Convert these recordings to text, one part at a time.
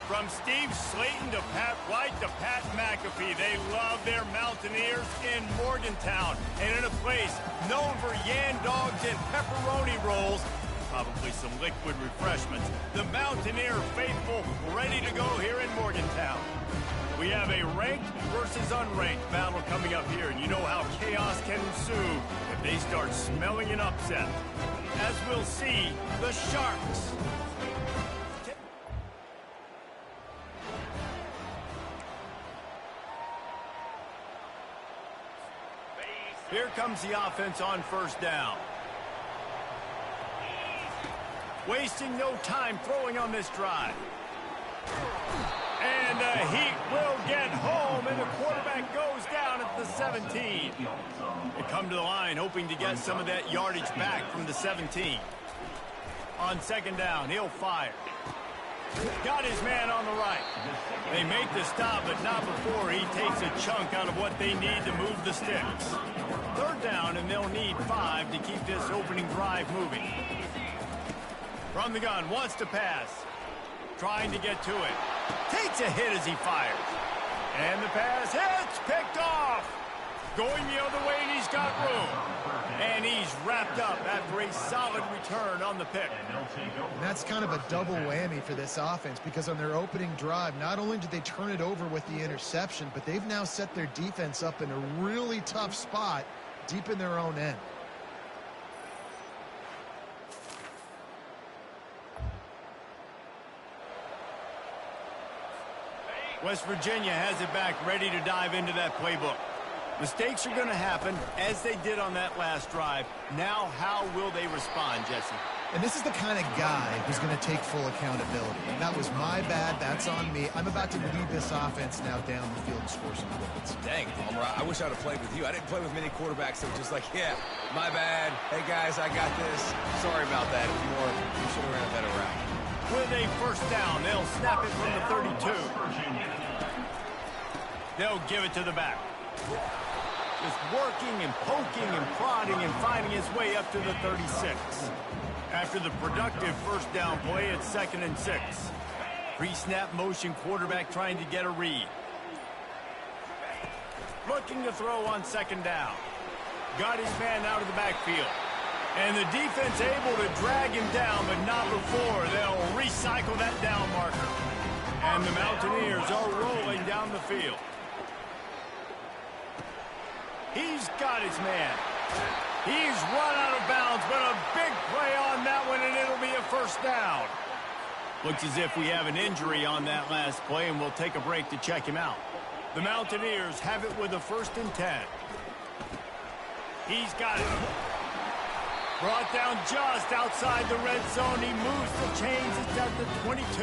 From Steve Slayton to Pat White to Pat McAfee, they love their Mountaineers in Morgantown. And in a place known for yan dogs and pepperoni rolls, probably some liquid refreshments, the Mountaineer faithful ready to go here in Morgantown. We have a ranked versus unranked battle coming up here, and you know how chaos can ensue if they start smelling an upset. As we'll see, the Sharks. Here comes the offense on first down. Wasting no time throwing on this drive. And the Heat will get home, and the quarterback goes down at the 17. They come to the line hoping to get some of that yardage back from the 17. On second down, he'll fire. Got his man on the right. They make the stop, but not before he takes a chunk out of what they need to move the sticks. Third down, and they'll need 5 to keep this opening drive moving. From the gun, wants to pass. Trying to get to it. Takes a hit as he fires. And the pass hits, picked off. Going the other way, and he's got room. And he's wrapped up after a solid return on the pick. And that's kind of a double whammy for this offense, because on their opening drive, not only did they turn it over with the interception, but they've now set their defense up in a really tough spot deep in their own end. West Virginia has it back, ready to dive into that playbook. Mistakes are going to happen, as they did on that last drive. Now, how will they respond, Jesse? And this is the kind of guy who's going to take full accountability. That was my bad. That's on me. I'm about to lead this offense now down the field and score some points. Dang, Palmer, I wish I'd have played with you. I didn't play with many quarterbacks that were just like, yeah, my bad. Hey, guys, I got this. Sorry about that. It was more, you should have ran a better route. With a first down, they'll snap it from the 32. They'll give it to the back. Just working and poking and prodding and finding his way up to the 36. After the productive first down play, it's 2nd and 6. Pre-snap motion quarterback trying to get a read. Looking to throw on 2nd down. Got his man out of the backfield. And the defense able to drag him down, but not before they'll recycle that down marker. And the Mountaineers are rolling down the field. He's got his man. He's run out of bounds, but a big play on that one, and it'll be a first down. Looks as if we have an injury on that last play, and we'll take a break to check him out. The Mountaineers have it with a 1st and 10. He's got it. Brought down just outside the red zone. He moves the chains. It's at the 22.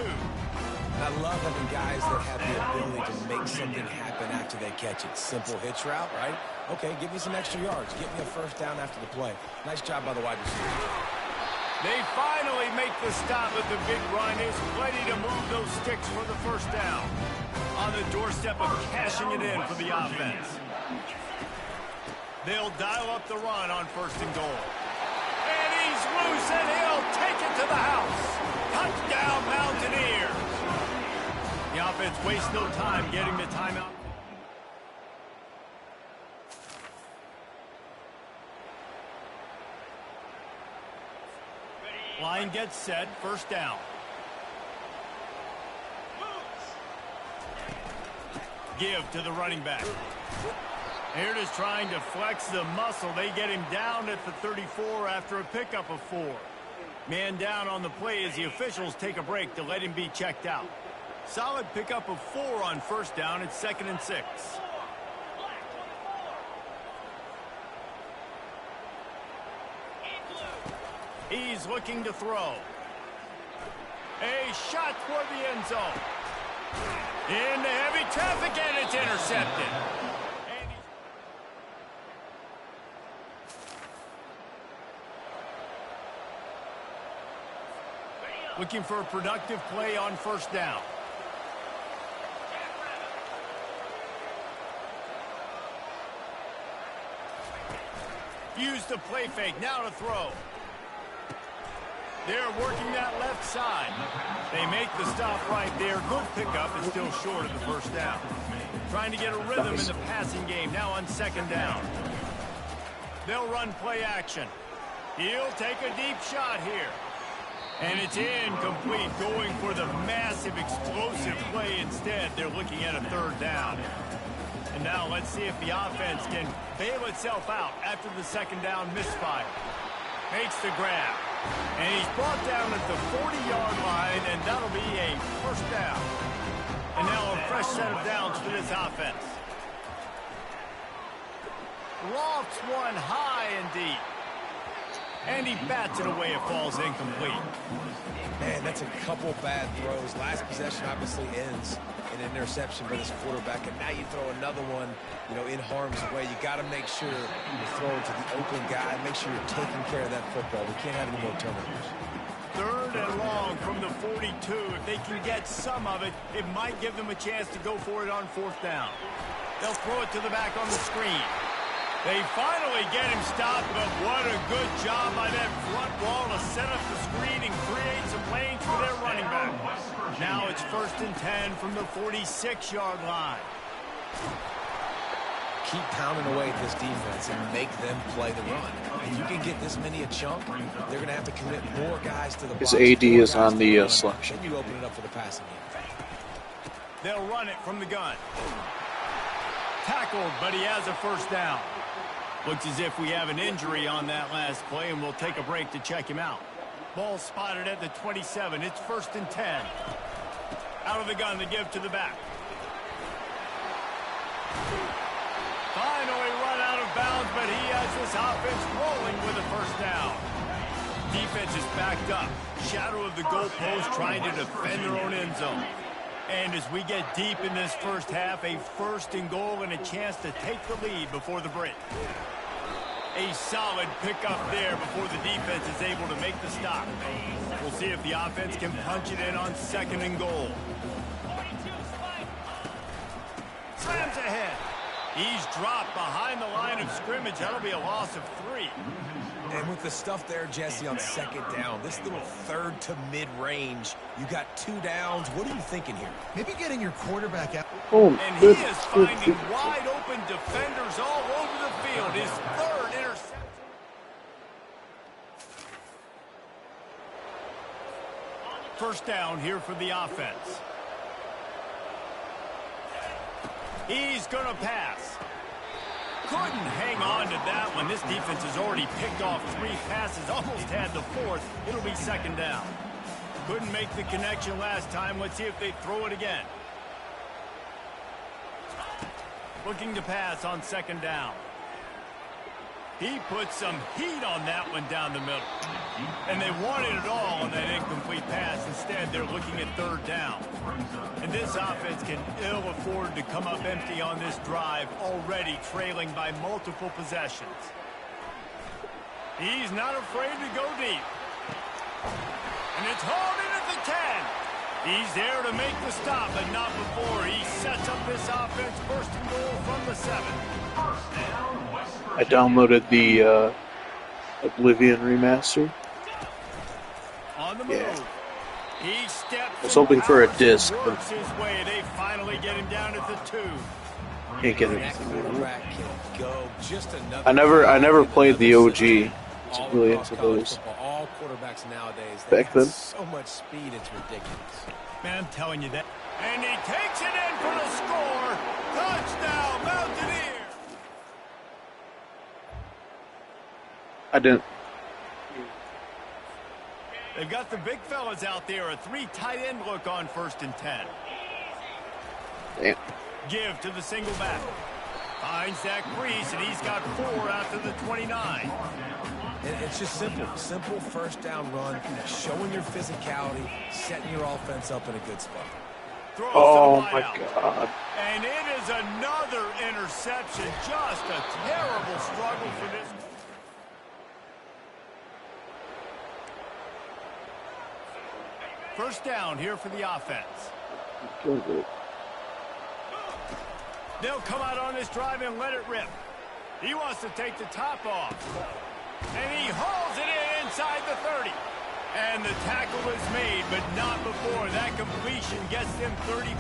I love having guys that have the ability to make something happen after they catch it. Simple hitch route, right? Okay, give me some extra yards. Get me a first down after the play. Nice job by the wide receiver. They finally make the stop, but the big run is ready to move those sticks for the first down. On the doorstep of cashing it in for the offense. They'll dial up the run on 1st and goal. And he's loose, and he'll take it to the house. Touchdown, Mountaineers. The offense wastes no time getting the timeout. Line gets set, first down. Give to the running back. Here it is trying to flex the muscle. They get him down at the 34 after a pickup of 4. Man down on the play as the officials take a break to let him be checked out. Solid pickup of 4 on first down. It's 2nd and 6. He's looking to throw. A shot toward the end zone. Into heavy traffic, and it's intercepted. Looking for a productive play on first down. Use the play fake, now to throw. They're working that left side. They make the stop right there. Good pickup, is still short of the first down. Trying to get a rhythm in the passing game now on second down. They'll run play action. He'll take a deep shot here. And it's incomplete, going for the massive, explosive play instead. They're looking at a third down. And now let's see if the offense can bail itself out after the second down misfire. Makes the grab. And he's brought down at the 40-yard line, and that'll be a first down. And now a fresh set of downs for this offense. Lofts one high and deep. And he bats it away. It falls incomplete. Man, that's a couple bad throws. Last possession obviously ends in an interception for this quarterback, and now you throw another one, in harm's way. You got to make sure you throw it to the open guy. Make sure you're taking care of that football. We can't have any more turnovers. Third and long from the 42. If they can get some of it, it might give them a chance to go for it on fourth down. They'll throw it to the back on the screen. They finally get him stopped, but what a good job by that front wall to set up the screen and create some lanes for their running back. Now it's 1st and 10 from the 46-yard line. Keep pounding away at this defense and make them play the run. If you can get this many a chunk, they're going to have to commit more guys to the box. His AD is on the selection. Then you open it up for the passing game. They'll run it from the gun. Tackled, but he has a first down. Looks as if we have an injury on that last play, and we'll take a break to check him out. Ball spotted at the 27. It's 1st and 10. Out of the gun to give to the back. Finally run out of bounds, but he has this offense rolling with a first down. Defense is backed up. Shadow of the goalpost trying to defend their own end zone. And as we get deep in this first half, a 1st and goal and a chance to take the lead before the break. A solid pickup there before the defense is able to make the stop. We'll see if the offense can punch it in on 2nd and goal. Slams ahead. He's dropped behind the line of scrimmage. That'll be a loss of 3. And with the stuff there, Jesse, on 2nd down, this little 3rd to mid-range, you got 2 downs. What are you thinking here? Maybe getting your quarterback out. Boom. And he is finding wide open defenders all over the field. His 3rd interception. First down here for the offense. He's going to pass. Couldn't hang on to that one. This defense has already picked off 3 passes, almost had the 4th. It'll be 2nd down. Couldn't make the connection last time. Let's see if they throw it again. Looking to pass on 2nd down. He put some heat on that one down the middle. And they wanted it all on that incomplete pass. Instead, they're looking at 3rd down. And this offense can ill afford to come up empty on this drive, already trailing by multiple possessions. He's not afraid to go deep. And it's hauled in at the 10. He's there to make the stop, but not before. He sets up this offense 1st and goal from the 7. I downloaded the Oblivion remaster. On the move. He steps. I was hoping for a disc, but his way. They finally get him down at the 2. can't get anything. I never played the OG. I was really into those. All quarterbacks nowadays Back then. So much speed, it's ridiculous. Man, I'm telling you that. And he takes it in for the score. Touchdown, Mountaineers. I didn't. They've got the big fellas out there. A 3 tight end look on 1st and 10. Damn. Give to the single back. Finds that crease, and he's got 4 out to the 29. It's just simple. Simple first down run, showing your physicality, setting your offense up in a good spot. Oh, my God. And it is another interception. Just a terrible struggle for this. First down here for the offense. They'll come out on this drive and let it rip. He wants to take the top off. And he hauls it in inside the 30. And the tackle is made, but not before that completion gets them 30+.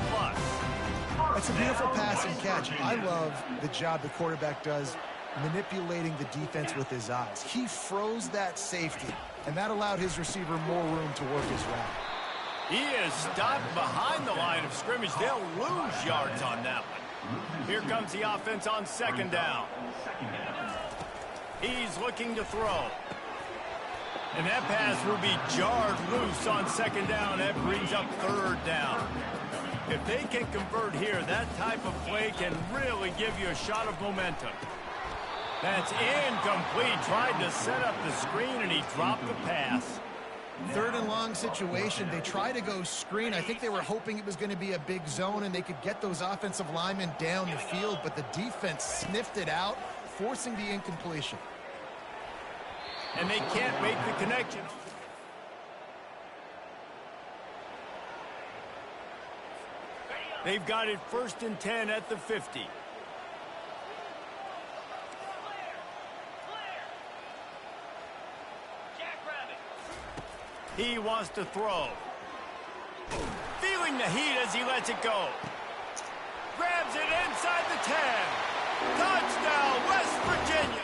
It's a beautiful pass and catch. I love the job the quarterback does manipulating the defense with his eyes. He froze that safety, and that allowed his receiver more room to work his route. He is stopped behind the line of scrimmage. They'll lose yards on that one. Here comes the offense on second down. He's looking to throw. And that pass will be jarred loose on second down. That brings up third down. If they can convert here, that type of play can really give you a shot of momentum. That's incomplete. Tried to set up the screen, and he dropped the pass. Third and long situation. They try to go screen. I think they were hoping it was going to be a big zone and they could get those offensive linemen down the field, but the defense sniffed it out, forcing the incompletion. And they can't make the connection. They've got it 1st and 10 at the 50. He wants to throw. Feeling the heat as he lets it go. Grabs it inside the 10. Touchdown, West Virginia.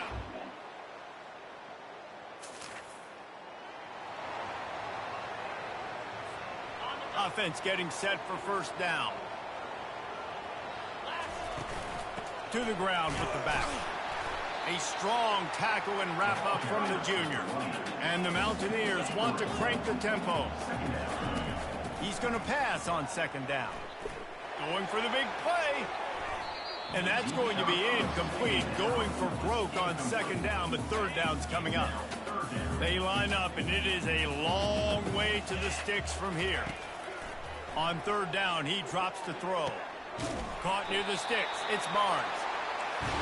Offense getting set for first down. To the ground with the back. A strong tackle and wrap up from the junior. And the Mountaineers want to crank the tempo. He's going to pass on second down. Going for the big play. And that's going to be incomplete. Going for broke on second down, but third down's coming up. They line up, and it is a long way to the sticks from here. On third down, he drops to throw. Caught near the sticks. It's Barnes.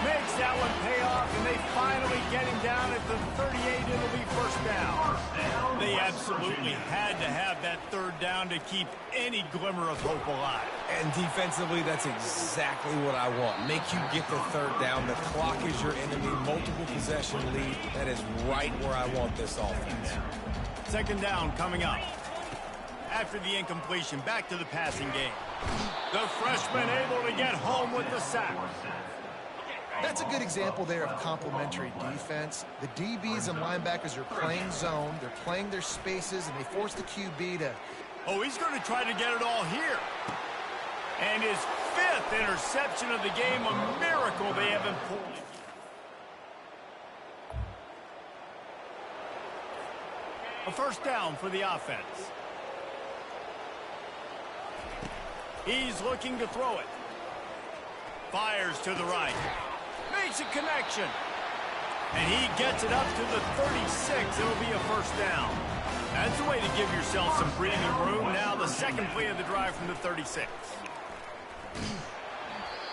Makes that one pay off, and they finally get him down at the 38. It'll be first down. They absolutely had to have that third down to keep any glimmer of hope alive. And defensively, that's exactly what I want. Make you get the third down. The clock is your enemy. Multiple possession lead. That is right where I want this offense. Second down coming up. After the incompletion, back to the passing game. The freshman able to get home with the sack. That's a good example there of complementary defense. The DBs and linebackers are playing zone. They're playing their spaces, and they force the QB to... Oh, he's going to try to get it all here. And his 5th interception of the game, a miracle they haven't pulled. A first down for the offense. He's looking to throw it. Fires to the right. Makes a connection. And he gets it up to the 36. It'll be a first down. That's the way to give yourself some breathing room. Now the second play of the drive from the 36.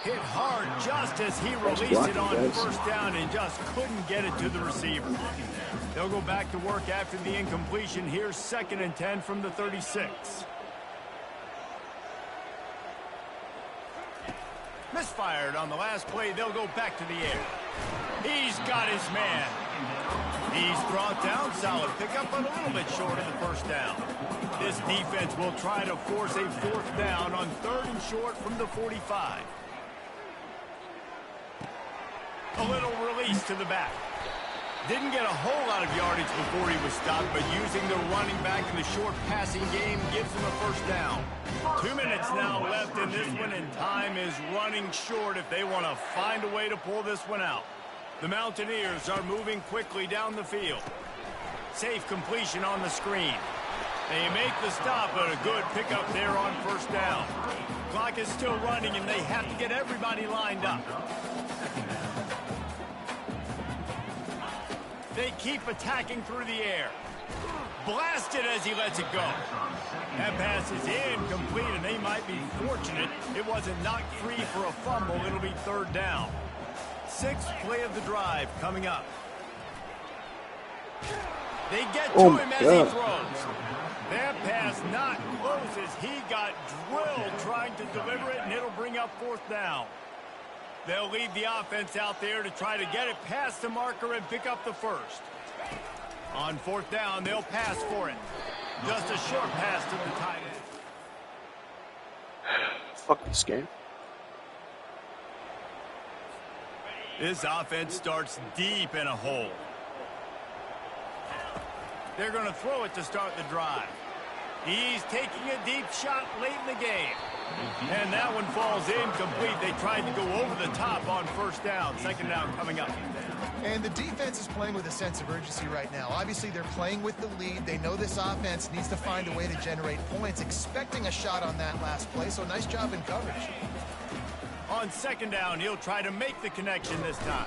Hit hard just as he released it on first down and just couldn't get it to the receiver. They'll go back to work after the incompletion. Here's 2nd and 10 from the 36. Misfired on the last play. They'll go back to the air. He's got his man. He's brought down. Solid pickup, but a little bit short of the first down. This defense will try to force a 4th down on 3rd and short from the 45. A little release to the back. Didn't get a whole lot of yardage before he was stopped, but using the running back in the short passing game gives him a first down. 2 minutes now left in this one, and time is running short if they want to find a way to pull this one out. The Mountaineers are moving quickly down the field. Safe completion on the screen. They make the stop, but a good pickup there on first down. Clock is still running, and they have to get everybody lined up. They keep attacking through the air. Blasted as he lets it go. That pass is incomplete, and they might be fortunate it wasn't knocked free for a fumble. It'll be 3rd down. 6th play of the drive coming up. They get to him as he throws. That pass not close as he got drilled trying to deliver it, and it'll bring up 4th down. They'll lead the offense out there to try to get it past the marker and pick up the first. On fourth down, they'll pass for it. Just a short pass to the tight end. Fuck this game. This offense starts deep in a hole. They're going to throw it to start the drive. He's taking a deep shot late in the game. And that one falls incomplete. They tried to go over the top on first down. Second down coming up. And the defense is playing with a sense of urgency right now. Obviously, they're playing with the lead. They know this offense needs to find a way to generate points, expecting a shot on that last play. So nice job in coverage. On second down, he'll try to make the connection this time.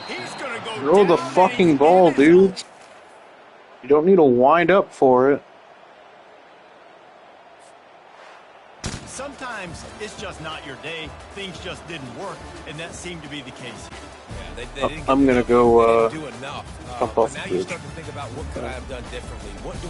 He's going to go Throw the fucking ball, dude. You don't need to wind up for it. Sometimes it's just not your day. Things just didn't work, and that seemed to be the case. Yeah, they didn't I'm gonna go do enough. jump But off now the you bridge. start to think about what could I have done differently. What do